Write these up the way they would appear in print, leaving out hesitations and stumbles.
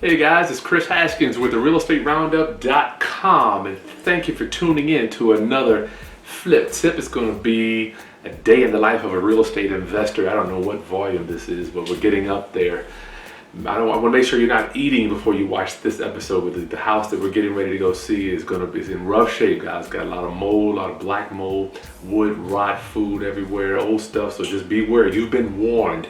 Hey guys, it's Chris Haskins with the realestateroundup.com, and thank you for tuning in to another flip tip. It's going to be a day in the life of a real estate investor. I don't know what volume this is, but we're getting up there. I want to make sure you're not eating before you watch this episode. With the house that we're getting ready to go see is going to be in rough shape, guys. Got a lot of mold, a lot of black mold, wood rot, food everywhere, old stuff. So just beware. You've been warned.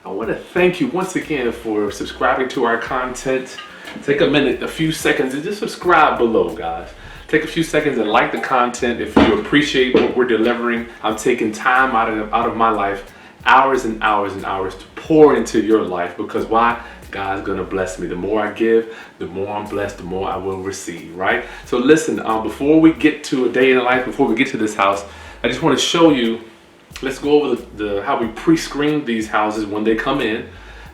I want to thank you once again for subscribing to our content. Take a minute, a few seconds, and just subscribe below, guys. Take a few seconds and like the content. If you appreciate what we're delivering, I'm taking time out of my life, hours and hours and hours to pour into your life. Because why? God's gonna bless me. The more I give, the more I'm blessed, the more I will receive, right? So listen, before we get to a day in the life, before we get to this house, I just want to show you. Let's go over how we pre-screen these houses when they come in,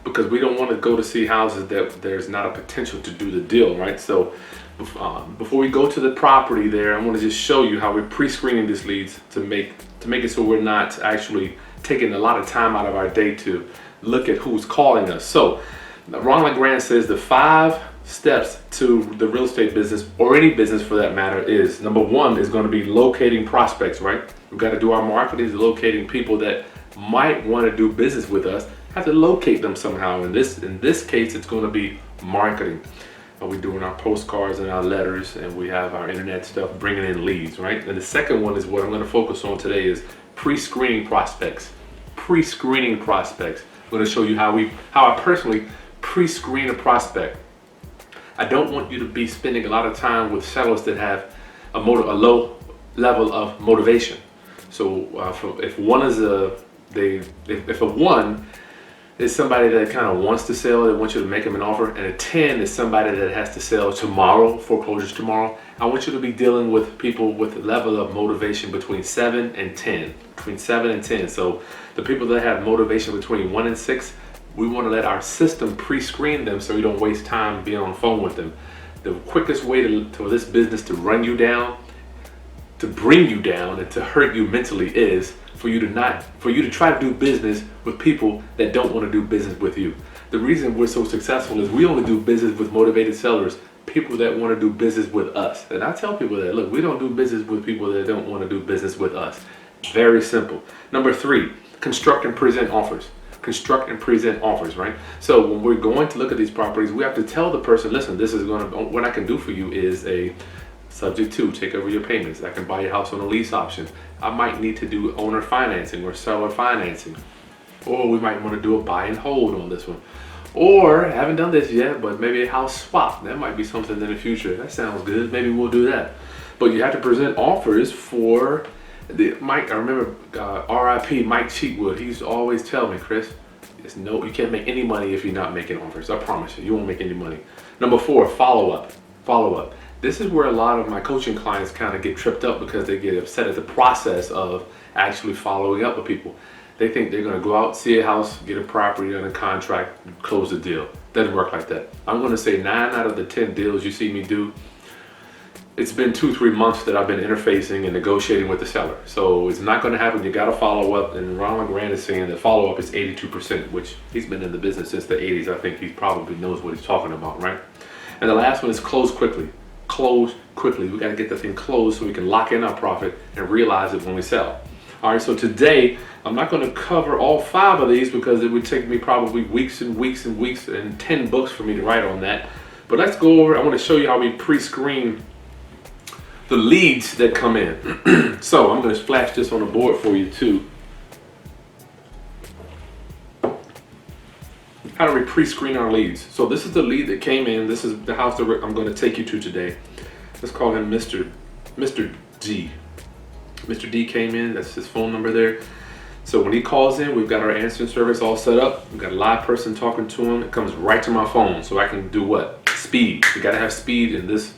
because we don't want to go to see houses that there's not a potential to do the deal, right? So before we go to the property there, I want to just show you how we're pre-screening these leads to make it so we're not actually taking a lot of time out of our day to look at who's calling us. So Ron LeGrand says the 5 steps to the real estate business, or any business for that matter, is number 1 is going to be locating prospects, right? We've got to do our marketing, is locating people that might want to do business with us. Have to locate them somehow. In this case, it's going to be marketing. We're doing our postcards and our letters, and we have our internet stuff bringing in leads, right? And the second one is what I'm going to focus on today is pre-screening prospects. Pre-screening prospects. I'm going to show you how I personally pre-screen a prospect. I don't want you to be spending a lot of time with sellers that have a low level of motivation. So if a 1 is somebody that kind of wants to sell, they want you to make them an offer, and a 10 is somebody that has to sell tomorrow, foreclosures tomorrow, I want you to be dealing with people with a level of motivation between 7 and 10. Between 7 and 10. So the people that have motivation between 1 and 6, we want to let our system pre-screen them so you don't waste time being on the phone with them. The quickest way for this business to run you down, to bring you down, and to hurt you mentally is for you to try to do business with people that don't want to do business with you. The reason we're so successful is we only do business with motivated sellers, people that want to do business with us. And I tell people that, look, we don't do business with people that don't want to do business with us. Very simple. Number 3, construct and present offers. Construct and present offers, right? So when we're going to look at these properties, we have to tell the person, listen, what I can do for you is a subject to take over your payments. I can buy your house on a lease option. I might need to do owner financing or seller financing. Or we might want to do a buy and hold on this one. Or, I haven't done this yet, but maybe a house swap. That might be something in the future. That sounds good. Maybe we'll do that. But you have to present offers for Mike. I remember RIP Mike Cheatwood. He used to always tell me, Chris, you can't make any money if you're not making offers. I promise you won't make any money. Number 4, follow up. Follow up. This is where a lot of my coaching clients kind of get tripped up because they get upset at the process of actually following up with people. They think they're going to go out, see a house, get a property under contract, close the deal. Doesn't work like that. I'm going to say 9 out of the 10 deals you see me do, it's been 2-3 months that I've been interfacing and negotiating with the seller. So it's not going to happen. You got to follow up. And Ron LeGrand is saying that follow up is 82%, which he's been in the business since the 80s. I think he probably knows what he's talking about, right? And the last one is close quickly. Close quickly. We got to get the thing closed so we can lock in our profit and realize it when we sell. All right, so today I'm not going to cover all 5 of these because it would take me probably weeks and weeks and weeks and 10 books for me to write on that. But let's go over. I want to show you how we pre-screen the leads that come in. So I'm going to flash this on the board for you too. How do we pre-screen our leads? So this is the lead that came in. This is the house that I'm going to take you to today. Let's call him Mr. D. Mr. D came in. That's his phone number there. So when he calls in, we've got our answering service all set up. We've got a live person talking to him. It comes right to my phone. So I can do what? Speed. You got to have speed in this.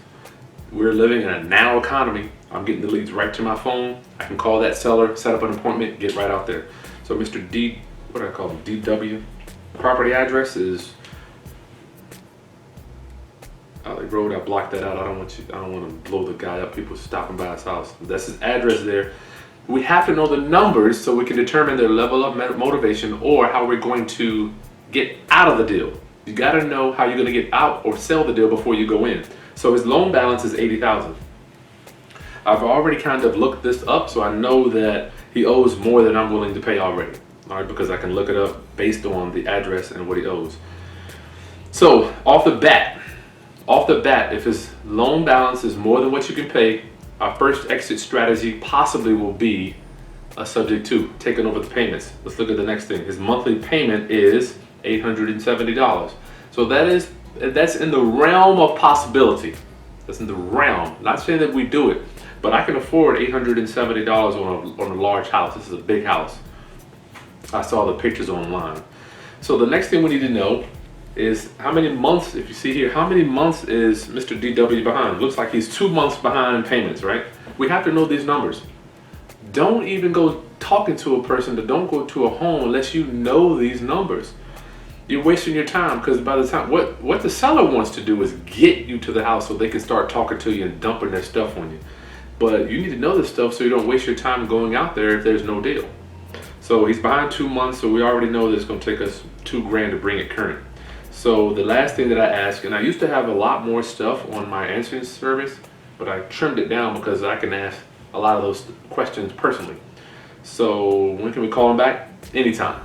We're living in a now economy. I'm getting the leads right to my phone. I can call that seller, set up an appointment, get right out there. So Mr. D, what do I call him? DW. Property address is Alley Road. I blocked that out. I don't want to blow the guy up. People stopping by his house. That's his address there. We have to know the numbers so we can determine their level of motivation or how we're going to get out of the deal. You got to know how you're going to get out or sell the deal before you go in. So his loan balance is $80,000. I've already kind of looked this up, so I know that he owes more than I'm willing to pay already. All right, because I can look it up based on the address and what he owes. So off the bat, if his loan balance is more than what you can pay, our first exit strategy possibly will be a subject to taking over the payments. Let's look at the next thing. His monthly payment is $870. So that's in the realm of possibility. That's in the realm. Not saying that we do it, but I can afford $870 on a large house. This is a big house. I saw the pictures online. So the next thing we need to know is how many months, if you see here, how many months is Mr. DW behind? Looks like he's 2 months behind in payments, right? We have to know these numbers. Don't even go talking to a person, don't go to a home unless you know these numbers. You're wasting your time, because by the time, what the seller wants to do is get you to the house so they can start talking to you and dumping their stuff on you. But you need to know this stuff so you don't waste your time going out there if there's no deal. So he's behind 2 months, so we already know that it's going to take us $2,000 to bring it current. So the last thing that I ask, and I used to have a lot more stuff on my answering service, but I trimmed it down because I can ask a lot of those questions personally. So when can we call him back? Anytime.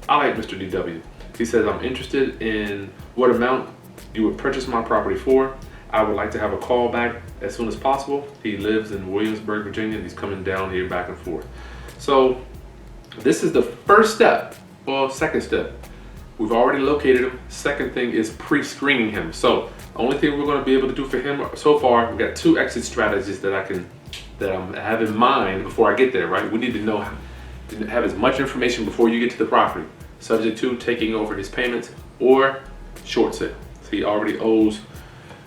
I like Mr. DW. He says, I'm interested in what amount you would purchase my property for. I would like to have a call back as soon as possible. He lives in Williamsburg, Virginia, and he's coming down here back and forth. So this is the first step, well, second step. We've already located him. Second thing is pre-screening him. So the only thing we're going to be able to do for him so far, we've got 2 exit strategies that I have in mind before I get there, right? We need to know, to have as much information before you get to the property, subject to taking over his payments or short sale. So he already owes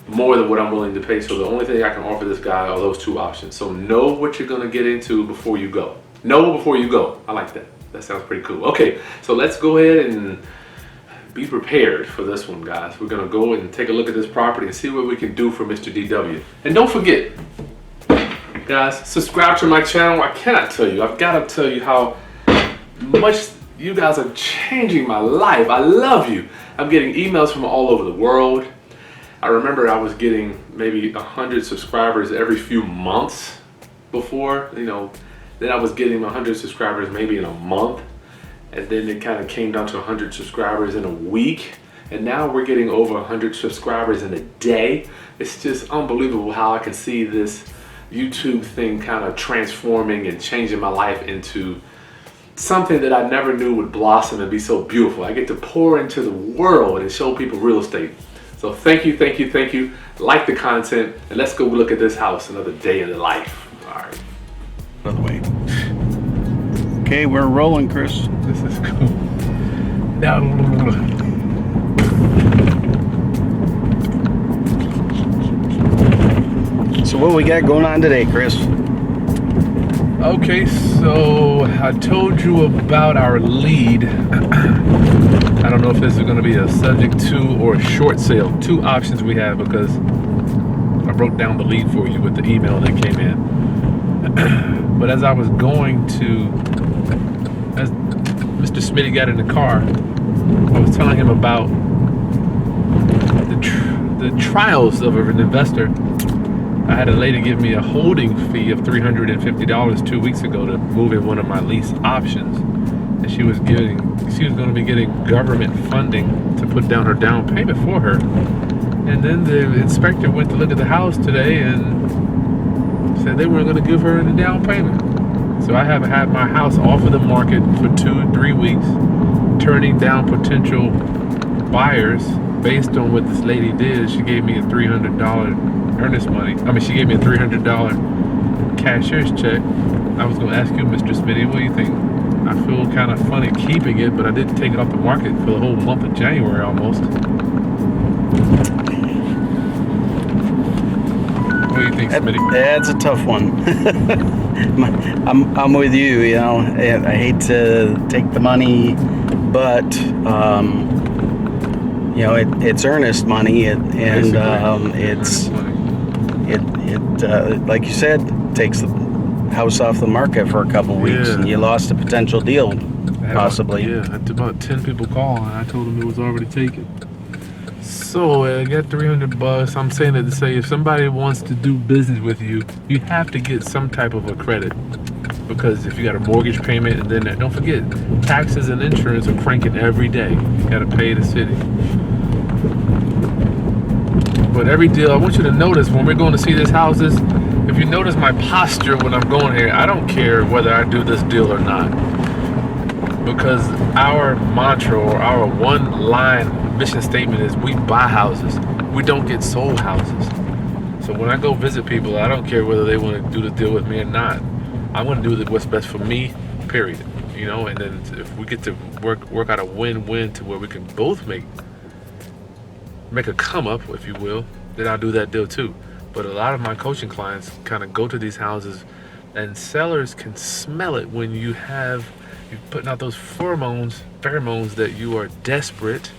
more than what I'm willing to pay. So the only thing I can offer this guy are those 2 options. So know what you're going to get into before you go. Know before you go. I like that. That sounds pretty cool. Okay, so let's go ahead and be prepared for this one, guys. We're going to go and take a look at this property and see what we can do for Mr. DW. And don't forget, guys, subscribe to my channel. I cannot tell you, I've got to tell you how much you guys are changing my life. I love you. I'm getting emails from all over the world. I remember I was getting maybe 100 subscribers every few months before, then I was getting 100 subscribers maybe in a month. And then it kind of came down to 100 subscribers in a week. And now we're getting over 100 subscribers in a day. It's just unbelievable how I can see this YouTube thing kind of transforming and changing my life into something that I never knew would blossom and be so beautiful. I get to pour into the world and show people real estate. So thank you, thank you, thank you. Like the content, and let's go look at this house, another day in the life. All right. By the way. Okay, we're rolling, Chris. This is cool. Now, so what we got going on today, Chris? okay, so I told you about our lead. I don't know if this is going to be a subject to or a short sale. 2 options we have because I broke down the lead for you with the email that came in. But as I was going to, as Mr. Smitty got in the car, I was telling him about the trials of an investor. I had a lady give me a holding fee of $350 2 weeks ago to move in one of my lease options, and she was going to be getting government funding to put down her down payment for her. And then the inspector went to look at the house today and said they weren't going to give her any down payment. So I have had my house off of the market for 2-3 weeks, turning down potential buyers based on what this lady did. She gave me a $300 earnest money. She gave me a $300 cashier's check. I was going to ask you, Mr. Smitty, what do you think? I feel kind of funny keeping it, but I didn't take it off the market for the whole month of January almost. What do you think, Smitty? That's a tough one. I'm with you. I hate to take the money, but it's earnest money, and like you said, takes the house off the market for a couple weeks, and you lost a potential deal, possibly. I had about 10 people call, and I told them it was already taken. So I got $300. I'm saying it to say if somebody wants to do business with you, you have to get some type of a credit. Because if you got a mortgage payment, and then don't forget, taxes and insurance are cranking every day. You gotta pay the city. But every deal, I want you to notice when we're going to see these houses, if you notice my posture when I'm going here, I don't care whether I do this deal or not. Because our mantra or our one line mission statement is we buy houses. We don't get sold houses. So when I go visit people, I don't care whether they want to do the deal with me or not. I want to do what's best for me, period. You know, and then if we get to work out a win-win to where we can both make a come up, if you will, then I'll do that deal too. But a lot of my coaching clients kind of go to these houses, and sellers can smell it when you're putting out those pheromones that you are desperate.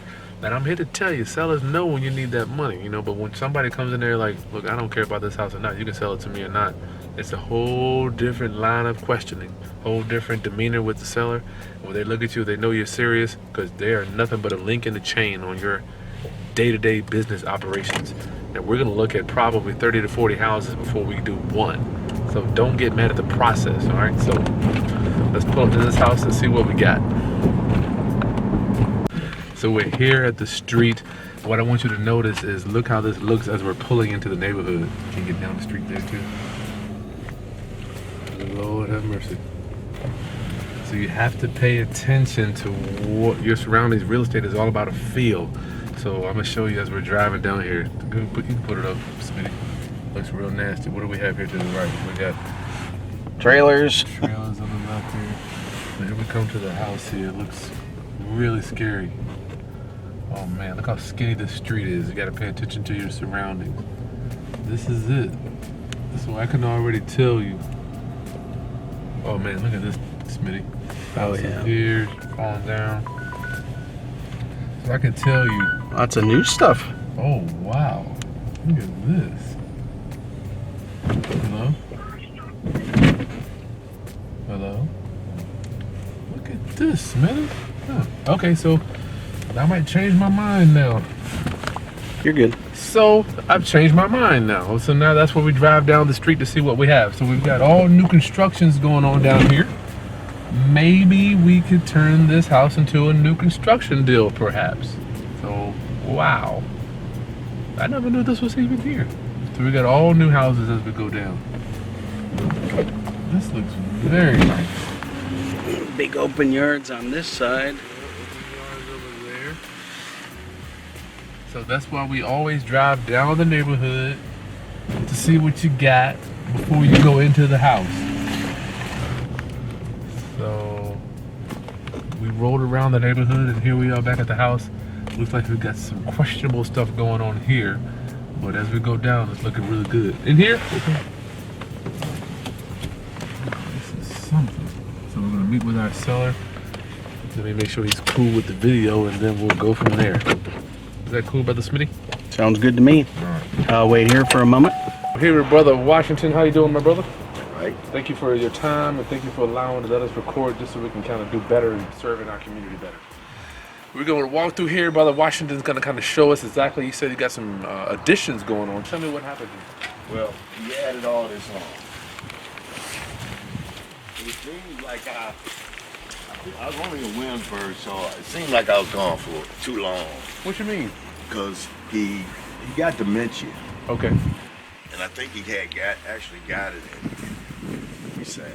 And I'm here to tell you, sellers know when you need that money, you know. But when somebody comes in there like, look, I don't care about this house or not, you can sell it to me or not. It's a whole different line of questioning, whole different demeanor with the seller. When they look at you, they know you're serious because they are nothing but a link in the chain on your day-to-day business operations. And we're gonna look at probably 30 to 40 houses before we do one. So don't get mad at the process, all right? So let's pull up to this house and see what we got. So we're here at the street. What I want you to notice is look how this looks as we're pulling into the neighborhood. Can you get down the street there too? Lord have mercy. So you have to pay attention to what your surroundings. Real estate is all about a feel. So I'm gonna show you as we're driving down here. You can put it up, Smitty. Looks real nasty. What do we have here to the right? We got Trailers. trailers on the left here. And here we come to the house here. It looks really scary. Oh man, look how skinny this street is. You gotta pay attention to your surroundings. This is it. So I can already tell you. Oh man, look at this, Smitty. Oh yeah. Here, falling down. So I can tell you. Lots of new stuff. Oh wow. Look at this. Hello? Hello? Look at this, Smitty. Huh. Okay, so I might change my mind now. You're good. So I've changed my mind now. So now that's where we drive down the street to see what we have. So we've got all new constructions going on down here. Maybe we could turn this house into a new construction deal, perhaps. So, wow. I never knew this was even here. So we got all new houses as we go down. This looks very nice. Big open yards on this side. So that's why we always drive down the neighborhood to see what you got before you go into the house. So we rolled around the neighborhood and here we are back at the house. Looks like we've got some questionable stuff going on here, but as we go down, it's looking really good. In here, this is something. So we're gonna meet with our seller. Let me make sure he's cool with the video and then we'll go from there. Is that cool, Brother Smitty? Sounds good to me. All right. I'll wait here for a moment. Here with Brother Washington. How you doing, my brother? Right. Thank you for your time and thank you for allowing to let us record just so we can kind of do better and serve in our community better. We're going to walk through here. Brother Washington's going to kind of show us exactly. You said you got some additions going on. Tell me what happened here. Well, he added all this on. It seemed like I was only in Williamsburg, so it seemed like I was gone for too long. What you mean? Because he got dementia, Okay. and I think he had actually got it in, let me say,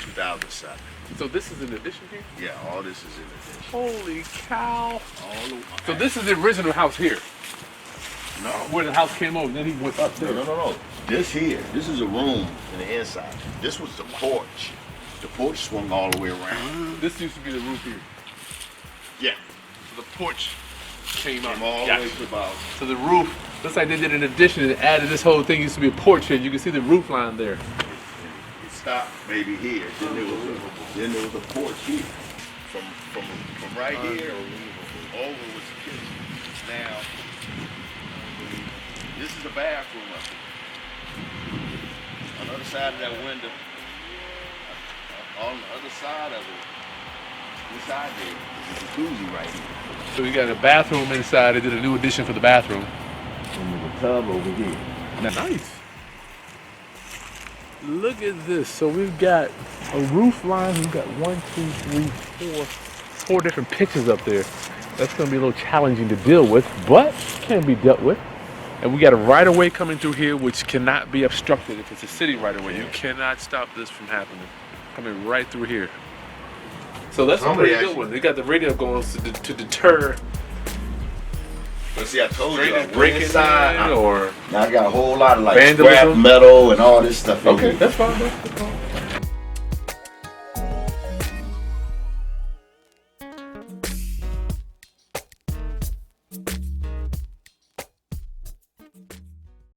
2007. So this is an addition here? Yeah, all this is in addition. Holy cow. All the, So this is the original house here, no, where the house came over. Then he went up there. no. This here, this is a room in the inside. This was the porch. The porch swung all the way around. This used to be the roof here. Yeah, So the porch came up. came all the Gotcha. way to about. So the roof, looks like they did an addition and added this whole thing. Used to be a porch here. You can see the roof line there. It stopped maybe here. Then there was a porch here. From right here over was the kitchen. Now this is the bathroom up here. On the other side of that window, on the other side of it, Inside there, there's a jacuzzi right here. So we got a bathroom inside. They did a new addition for the bathroom. And there's a tub over here. Nice. Look at this. So we've got a roof line. We've got 4 different pitches up there. That's going to be a little challenging to deal with, but can be dealt with. And we got a right of way coming through here, which cannot be obstructed. If it's a city right of way, you cannot stop this from happening. Coming right through here. So that's a pretty good one. They got the radio going to deter. But see, I told you, Breaking break inside. or Now I got a whole lot of like vandalism? scrap metal and all this stuff in okay, here. that's fine. That's fine.